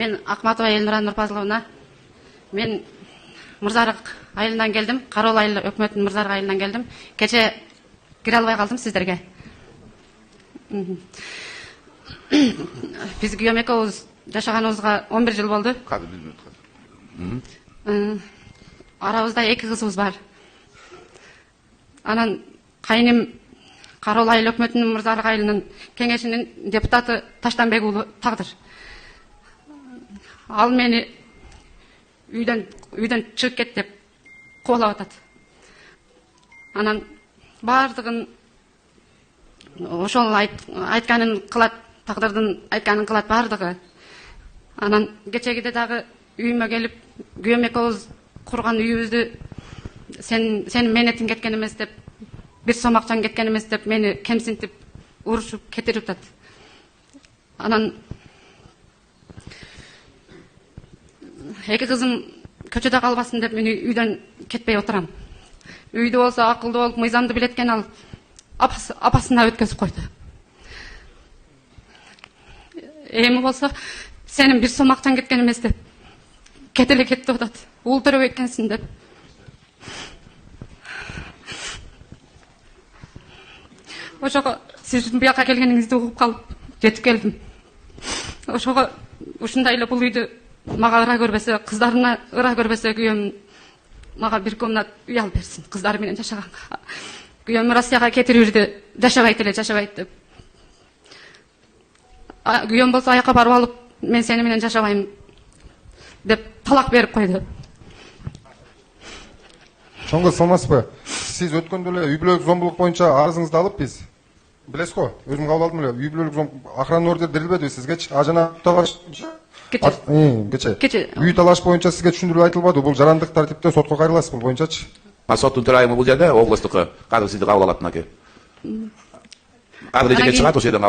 Мен Акматова Элнура Нурпазыловна. Мен Мырзарык айылынан келдим. Карол айылы өкмөтүнүн Мырзарык айылынан келдим. Кече кире албай калдым сиздерге. Биз күйөөм экөөбүз жашаганыбызга 11 жыл болду. Арабызда 2 кызыбыз бар. Анан кайным Карол айыл өкмөтүнүн Мырзарык айылынын кеңешинин депутаты Таштанбек уулу Тагдыр. Ал мени үйдөн чыгып кет деп кубалап атат. Анан бардыгын ошол айтканын кылат, Тагдырдын айтканын кылат бардыгы. Анан кечегиде дагы үйүмө келип, күйөөм экөөбүз курган үйүбүздү сенин мээнетиң кеткен эмес деп, бир сом акчаң кеткен эмес деп мени кемсинтип, урушуп, кетирип атат. Анан эки кызым көчөдө калбасын деп мени үйдөн кетпей отурам. Үйдө болсо акылдуу болуп, мыйзамды билеткен ал апасына өткөзүп койду. Эми болсо сенин бир сом акчаң кеткен эмес деп кете эле кетип атат. Ул төрөбөй экенсиң деп. Ошого сиздин бияка келгениңизди угуп калып жетип келдим. Ошого ушундай эле бул үйдү мага ыра көрбөсө, кыздарына ыра көрбөсө, күйөөм мага бир комнат үй алып берсин, кыздары менен жашаганга. Күйөөм Россияга кетирип жашабайт деп. Күйөөм болсо аяка барып алып, мен сени менен жашабайм деп талак берип койду. Чоңго салмасызбы? Сиз өткөндө эле үй бүлөлүк зомбулук боюнча арызыңызды алып биз. Билесиз го? Өзүм кабыл алдым эле. Үй бүлөлүк охранный ордер берилбедиби сизгечи? Жана талаш кече. Үй талаш боюнча сизге түшүндүрүп айтылбады. Бул жарандык тартипте сотко кайрыласыз бул боюнчачы. Соттун төрайымы бул жерде облустук кадыр сизди кабыл алат мынакей. Кадыр эже чыгат ошол жерден кабыл